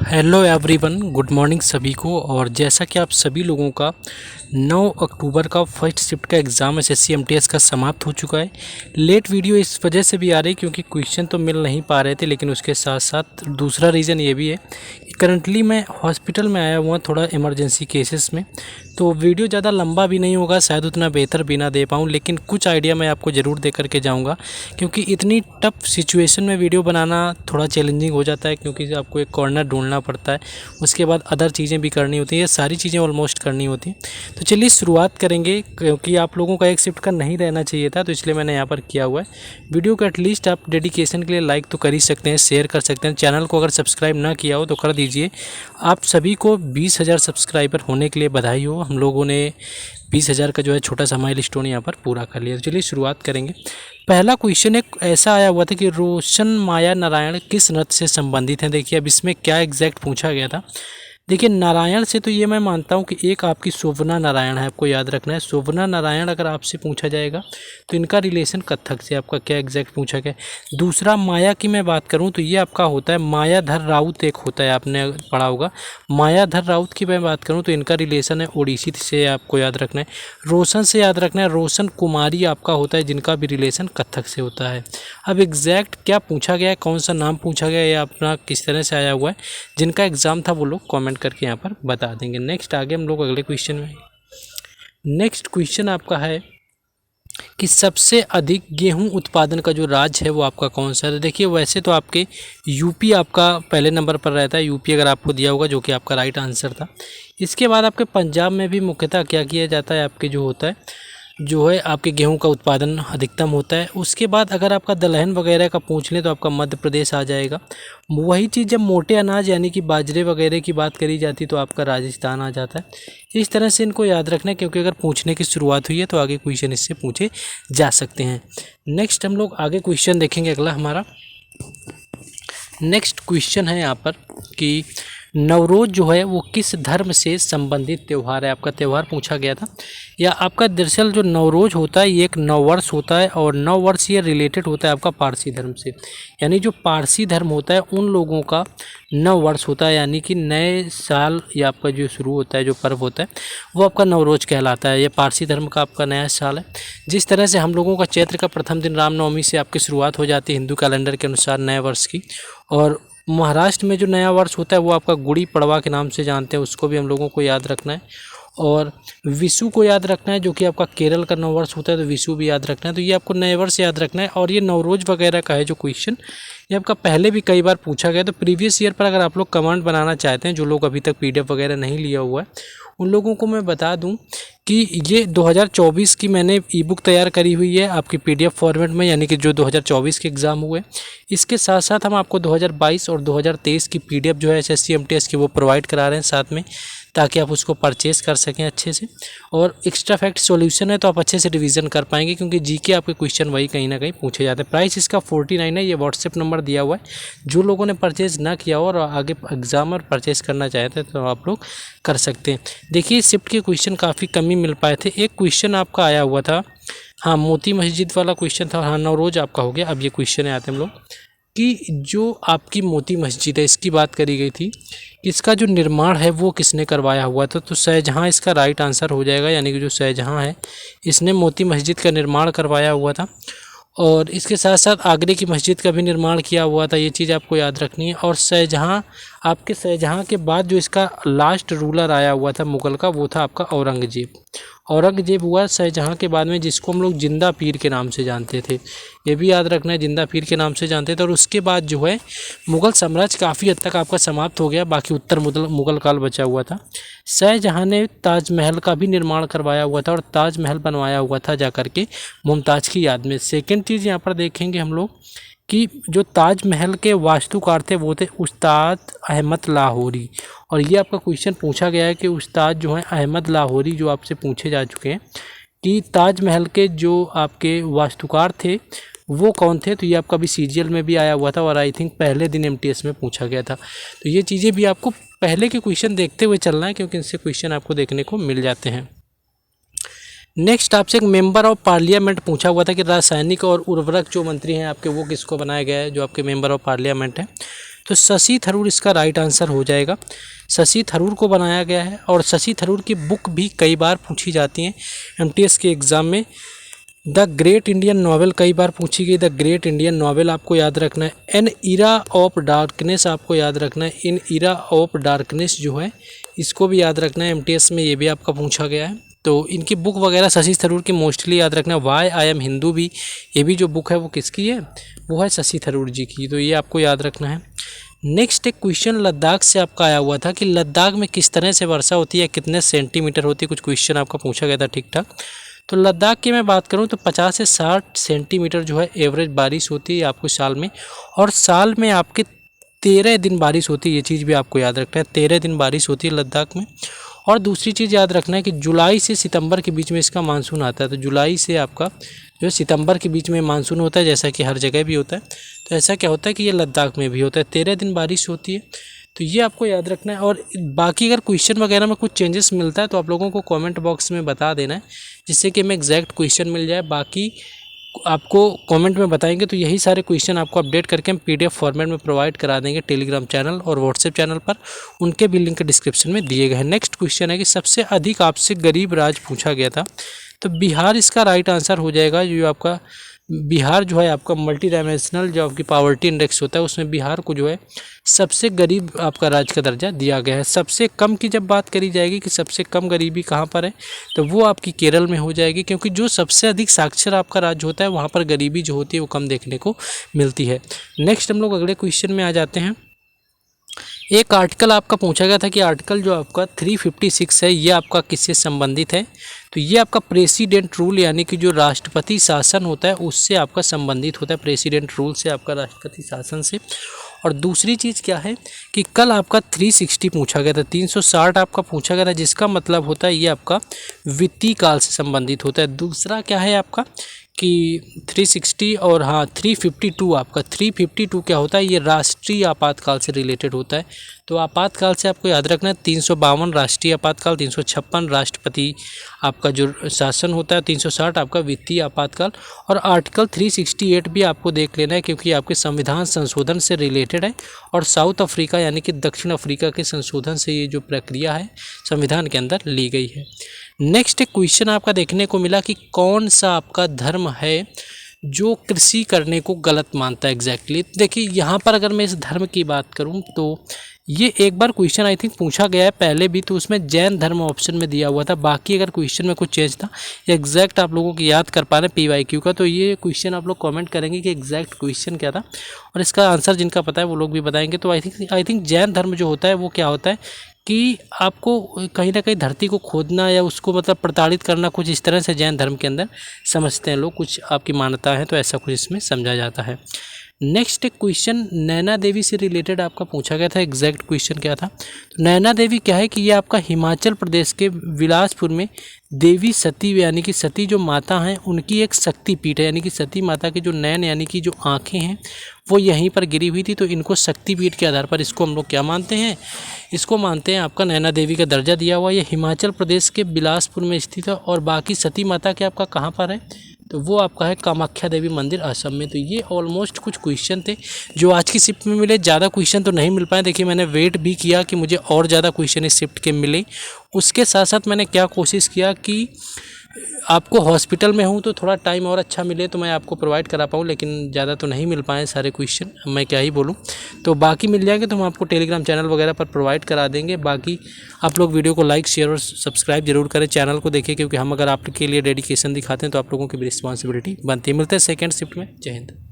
Hello everyone, good morning सभी को। और जैसा कि आप सभी लोगों का 9 अक्टूबर का फर्स्ट शिफ्ट का एग्ज़ाम एसएससी एमटीएस का समाप्त हो चुका है। लेट वीडियो इस वजह से भी आ रही क्योंकि क्वेश्चन तो मिल नहीं पा रहे थे, लेकिन उसके साथ साथ दूसरा रीज़न ये भी है कि करंटली मैं हॉस्पिटल में आया हुआ थोड़ा इमरजेंसी केसेस में, तो वीडियो ज़्यादा लंबा भी नहीं होगा, शायद उतना बेहतर भी ना दे पाऊँ, लेकिन कुछ आइडिया मैं आपको ज़रूर दे करके जाऊँगा। क्योंकि इतनी टफ सिचुएशन में वीडियो बनाना थोड़ा चैलेंजिंग हो जाता है, क्योंकि आपको एक कॉर्नर ढूंढना पड़ता है, उसके बाद अदर चीज़ें भी करनी होती हैं, ये सारी चीज़ें ऑलमोस्ट करनी होती हैं। तो चलिए शुरुआत करेंगे, क्योंकि आप लोगों का एक शिफ्ट का नहीं रहना चाहिए था, तो इसलिए मैंने यहाँ पर किया हुआ है। वीडियो को एटलीस्ट आप डेडिकेशन के लिए लाइक तो कर ही सकते हैं, शेयर कर सकते हैं। चैनल को अगर सब्सक्राइब ना किया हो तो कर दीजिए। आप सभी को 20,000 सब्सक्राइबर होने के लिए बधाई हो। हम लोगों ने 20,000 का जो है छोटा सा माइलस्टोन यहाँ पर पूरा कर लिया। तो चलिए शुरुआत करेंगे। पहला क्वेश्चन एक ऐसा आया हुआ था कि रोशन माया नारायण किस नृत्य से संबंधित हैं। देखिए अब इसमें क्या एग्जैक्ट पूछा गया था। देखिए नारायण से तो ये मैं मानता हूँ कि एक आपकी शोभना नारायण है, आपको याद रखना है। शोभना नारायण अगर आपसे पूछा जाएगा तो इनका रिलेशन कथक से, आपका क्या एग्जैक्ट पूछा गया। दूसरा माया की मैं बात करूँ तो ये आपका होता है मायाधर राउत, एक होता है, आपने पढ़ा होगा। मायाधर राउत की मैं बात करूँ तो इनका रिलेशन है ओडिसी से, आपको याद रखना है। रोशन से याद रखना है, रोशन कुमारी आपका होता है, जिनका भी रिलेशन कथक से होता है। अब एग्जैक्ट क्या पूछा गया है, कौन सा नाम पूछा गया है, या अपना किस तरह से आया हुआ है, जिनका एग्ज़ाम था वो लोग कमेंट करके यहाँ पर बता देंगे। नेक्स्ट आगे हम लोग अगले क्वेश्चन में। नेक्स्ट क्वेश्चन आपका है कि सबसे अधिक गेहूं उत्पादन का जो राज्य है वो आपका कौन सा है। देखिए वैसे तो आपके यूपी आपका पहले नंबर पर रहता है, यूपी अगर आपको दिया होगा, जो कि आपका राइट आंसर था। इसके बाद आपके पंजाब में भी मुख्यतः क्या किया जाता है, आपके जो होता है जो है आपके गेहूं का उत्पादन अधिकतम होता है। उसके बाद अगर आपका दलहन वगैरह का पूछ लें तो आपका मध्य प्रदेश आ जाएगा। वही चीज़ जब मोटे अनाज यानी कि बाजरे वगैरह की बात करी जाती तो आपका राजस्थान आ जाता है। इस तरह से इनको याद रखना है, क्योंकि अगर पूछने की शुरुआत हुई है तो आगे क्वेश्चन इससे पूछे जा सकते हैं। नेक्स्ट हम लोग आगे क्वेश्चन देखेंगे। अगला हमारा नेक्स्ट क्वेश्चन है यहाँ पर कि नवरोज़ जो है वो किस धर्म से संबंधित त्यौहार है। आपका त्यौहार पूछा गया था, या आपका दरअसल जो नवरोज़ होता है ये एक नववर्ष होता है, और नववर्ष ये रिलेटेड होता है आपका पारसी धर्म से। यानी जो पारसी धर्म होता है उन लोगों का नववर्ष होता है, यानी कि नए साल या आपका जो शुरू होता है, जो पर्व होता है वो आपका नवरोज़ कहलाता है। ये पारसी धर्म का आपका नया साल है। जिस तरह से हम लोगों का चैत्र का प्रथम दिन रामनवमी से आपकी शुरुआत हो जाती है हिंदू कैलेंडर के अनुसार नए वर्ष की, और महाराष्ट्र में जो नया वर्ष होता है वो आपका गुड़ी पड़वा के नाम से जानते हैं, उसको भी हम लोगों को याद रखना है। और विशु को याद रखना है, जो कि आपका केरल का नव वर्ष होता है, तो विशु भी याद रखना है। तो ये आपको नए वर्ष याद रखना है। और ये नवरोज़ वगैरह का है जो क्वेश्चन, ये आपका पहले भी कई बार पूछा गया। तो प्रीवियस ईयर पर अगर आप लोग कमेंट बनाना चाहते हैं, जो लोग अभी तक पीडीएफ वगैरह नहीं लिया हुआ है, उन लोगों को मैं बता दूं कि ये 2024 की मैंने ई बुक तैयार करी हुई है आपकी पीडीएफ फॉर्मेट में, यानी कि जो 2024 के एग्ज़ाम हुए। इसके साथ साथ हम आपको 2022 और 2023 की पीडीएफ जो है एसएससी एमटीएस की वो प्रोवाइड करा रहे हैं साथ में, ताकि आप उसको परचेज़ कर सकें अच्छे से। और एक्स्ट्रा फैक्ट सॉल्यूशन है तो आप अच्छे से रिवीजन कर पाएंगे, क्योंकि जीके आपके क्वेश्चन वही कहीं ना कहीं पूछे जाते हैं। प्राइस इसका 49 है। ये व्हाट्सएप नंबर दिया हुआ है, जो लोगों ने परचेज़ ना किया हो और आगे एग्जाम और परचेज़ करना चाहते हैं तो आप लोग कर सकते हैं। देखिए शिफ्ट के क्वेश्चन काफ़ी कम ही मिल पाए थे। एक क्वेश्चन आपका आया हुआ था, हाँ मोती मस्जिद वाला क्वेश्चन था। हाँ नवरोज़ आपका हो गया। अब ये क्वेश्चन है आते हम लोग कि जो आपकी मोती मस्जिद है इसकी बात करी गई थी, इसका जो निर्माण है वो किसने करवाया हुआ था। तो शाहजहाँ इसका राइट आंसर हो जाएगा, यानी कि जो शाहजहाँ है इसने मोती मस्जिद का निर्माण करवाया हुआ था। और इसके साथ साथ आगरे की मस्जिद का भी निर्माण किया हुआ था, ये चीज़ आपको याद रखनी है। और शाहजहाँ, आपके शाहजहाँ के बाद जो इसका लास्ट रूलर आया हुआ था मुग़ल का, वो था आपका औरंगजेब। औरंगजेब हुआ शाहजहाँ के बाद में, जिसको हम लोग जिंदा पीर के नाम से जानते थे, ये भी याद रखना है, जिंदा पीर के नाम से जानते थे। और उसके बाद जो है मुग़ल साम्राज्य काफ़ी हद तक आपका समाप्त हो गया, बाकी उत्तर मुग़ल काल बचा हुआ था। शाहजहाँ ने ताजमहल का भी निर्माण करवाया हुआ था, और ताजमहल बनवाया हुआ था जाकर के मुमताज़ की याद में। सेकेंड चीज़ यहाँ पर देखेंगे हम लोग कि जो ताजमहल के वास्तुकार थे वो थे उस्ताद अहमद लाहौरी। और ये आपका क्वेश्चन पूछा गया है कि उस्ताद जो हैं अहमद लाहौरी जो आपसे पूछे जा चुके हैं कि ताजमहल के जो आपके वास्तुकार थे वो कौन थे। तो ये आपका भी सीजीएल में भी आया हुआ था, और आई थिंक पहले दिन एमटीएस में पूछा गया था। तो ये चीज़ें भी आपको पहले के क्वेश्चन देखते हुए चलना है, क्योंकि इनसे क्वेश्चन आपको देखने को मिल जाते हैं। नेक्स्ट आपसे एक मेंबर ऑफ पार्लियामेंट पूछा हुआ था कि रासायनिक और उर्वरक जो मंत्री हैं आपके वो किसको बनाया गया है, जो आपके मेंबर ऑफ पार्लियामेंट हैं। तो शशि थरूर इसका राइट आंसर हो जाएगा। शशि थरूर को बनाया गया है और शशि थरूर की बुक भी कई बार पूछी जाती हैं एमटीएस के एग्ज़ाम में। द ग्रेट इंडियन नॉवेल कई बार पूछी गई, द ग्रेट इंडियन नॉवेल आपको याद रखना है। एन इरा ऑफ डार्कनेस आपको याद रखना है, इन इरा ऑफ डार्कनेस जो है इसको भी याद रखना है, एमटीएस में ये भी आपका पूछा गया है। तो इनकी बुक वगैरह शशि थरूर की मोस्टली याद रखना है। वाई आई एम हिंदू भी, ये भी जो बुक है वो किसकी है, वो है शशि थरूर जी की, तो ये आपको याद रखना है। नेक्स्ट एक क्वेश्चन लद्दाख से आपका आया हुआ था कि लद्दाख में किस तरह से वर्षा होती है, कितने सेंटीमीटर होती है, कुछ क्वेश्चन आपका पूछा गया था ठीक ठाक। तो लद्दाख की मैं बात करूं तो 50 से 60 सेंटीमीटर जो है एवरेज बारिश होती है आपको साल में, और साल में आपके 13 दिन बारिश होती है, ये चीज़ भी आपको याद रखना है, 13 दिन बारिश होती है लद्दाख में। और दूसरी चीज़ याद रखना है कि जुलाई से सितंबर के बीच में इसका मानसून आता है, तो जुलाई से आपका जो सितंबर के बीच में मानसून होता है, जैसा कि हर जगह भी होता है। तो ऐसा क्या होता है कि ये लद्दाख में भी होता है, 13 दिन बारिश होती है, तो ये आपको याद रखना है। और बाकी अगर क्वेश्चन वगैरह में कुछ चेंजेस मिलता है तो आप लोगों को कमेंट बॉक्स में बता देना है, जिससे कि हमें एग्जैक्ट क्वेश्चन मिल जाए। बाकी आपको कमेंट में बताएंगे तो यही सारे क्वेश्चन आपको अपडेट करके हम पीडीएफ फॉर्मेट में प्रोवाइड करा देंगे टेलीग्राम चैनल और व्हाट्सएप चैनल पर, उनके भी लिंक डिस्क्रिप्शन में दिए गए हैं। नेक्स्ट क्वेश्चन है कि सबसे अधिक आपसे गरीब राज्य पूछा गया था, तो बिहार इसका राइट आंसर हो जाएगा। जो आपका बिहार जो है आपका मल्टी डायमेंशनल जो आपकी पावर्टी इंडेक्स होता है उसमें बिहार को जो है सबसे गरीब आपका राज्य का दर्जा दिया गया है। सबसे कम की जब बात करी जाएगी कि सबसे कम गरीबी कहाँ पर है, तो वो आपकी केरल में हो जाएगी, क्योंकि जो सबसे अधिक साक्षर आपका राज्य होता है वहाँ पर गरीबी जो होती है वो कम देखने को मिलती है। नेक्स्ट हम लोग अगले क्वेश्चन में आ जाते हैं। एक आर्टिकल आपका पूछा गया था कि आर्टिकल जो आपका 356 है ये आपका किससे संबंधित है, तो ये आपका प्रेसिडेंट रूल यानी कि जो राष्ट्रपति शासन होता है उससे आपका संबंधित होता है, प्रेसिडेंट रूल से आपका राष्ट्रपति शासन से। और दूसरी चीज़ क्या है कि कल आपका 360 पूछा गया था, 360 आपका पूछा गया था, जिसका मतलब होता है ये आपका वित्तीय काल से संबंधित होता है। दूसरा क्या है आपका कि 360 और हाँ 352 आपका 352 क्या होता है, ये राष्ट्रीय आपातकाल से रिलेटेड होता है। तो आपातकाल से आपको याद रखना है 352 राष्ट्रीय आपातकाल, 356 राष्ट्रपति आपका जो शासन होता है, 360 आपका वित्तीय आपातकाल, और आर्टिकल 368 भी आपको देख लेना है क्योंकि आपके संविधान संशोधन से रिलेटेड है, और साउथ अफ्रीका यानी कि दक्षिण अफ्रीका के संशोधन से ये जो प्रक्रिया है संविधान के अंदर ली गई है। नेक्स्ट एक क्वेश्चन आपका देखने को मिला कि कौन सा आपका धर्म है जो कृषि करने को गलत मानता है एग्जैक्टली। देखिए यहाँ पर अगर मैं इस धर्म की बात करूँ तो ये एक बार क्वेश्चन आई थिंक पूछा गया है पहले भी, तो उसमें जैन धर्म ऑप्शन में दिया हुआ था। बाकी अगर क्वेश्चन में कुछ चेंज था एग्जैक्ट आप लोगों को याद कर पा रहे हैं PYQ का, तो ये क्वेश्चन आप लोग कमेंट करेंगे कि एग्जैक्ट क्वेश्चन क्या था, और इसका आंसर जिनका पता है वो लोग भी बताएंगे। तो आई थिंक जैन धर्म जो होता है वो क्या होता है कि आपको कहीं ना कहीं धरती को खोदना या उसको मतलब प्रताड़ित करना, कुछ इस तरह से जैन धर्म के अंदर समझते हैं लोग, कुछ आपकी मान्यता है, तो ऐसा कुछ इसमें समझा जाता है। नेक्स्ट एक क्वेश्चन नैना देवी से रिलेटेड आपका पूछा गया था, एग्जैक्ट क्वेश्चन क्या था। तो नैना देवी क्या है कि ये आपका हिमाचल प्रदेश के बिलासपुर में देवी सती यानी कि सती जो माता हैं उनकी एक शक्ति पीठ है, यानी कि सती माता के जो नैन यानी कि जो आँखें हैं वो यहीं पर गिरी हुई थी, तो इनको शक्तिपीठ के आधार पर इसको हम लोग क्या मानते हैं, इसको मानते हैं आपका नैना देवी का दर्जा दिया हुआ। ये हिमाचल प्रदेश के बिलासपुर में स्थित है, और बाकी सती माता के आपका कहाँ पर है, तो वो आपका है कामाख्या देवी मंदिर असम में। तो ये ऑलमोस्ट कुछ क्वेश्चन थे जो आज की शिफ्ट में मिले। ज़्यादा क्वेश्चन तो नहीं मिल पाए, देखिए मैंने वेट भी किया कि मुझे और ज़्यादा क्वेश्चन इस शिफ्ट के मिले। उसके साथ साथ मैंने क्या कोशिश किया कि आपको हॉस्पिटल में हूँ तो थोड़ा टाइम और अच्छा मिले तो मैं आपको प्रोवाइड करा पाऊँ, लेकिन ज़्यादा तो नहीं मिल पाए सारे क्वेश्चन, मैं क्या ही बोलूँ। तो बाकी मिल जाएंगे तो हम आपको टेलीग्राम चैनल वगैरह पर प्रोवाइड करा देंगे। बाकी आप लोग वीडियो को लाइक शेयर और सब्सक्राइब जरूर करें, चैनल को देखें, क्योंकि हम अगर आपके लिए डेडिकेशन दिखाते हैं तो आप लोगों की भी रिस्पॉन्सिबिलिटी बनती है। मिलते हैं सेकेंड शिफ्ट में। जय हिंद।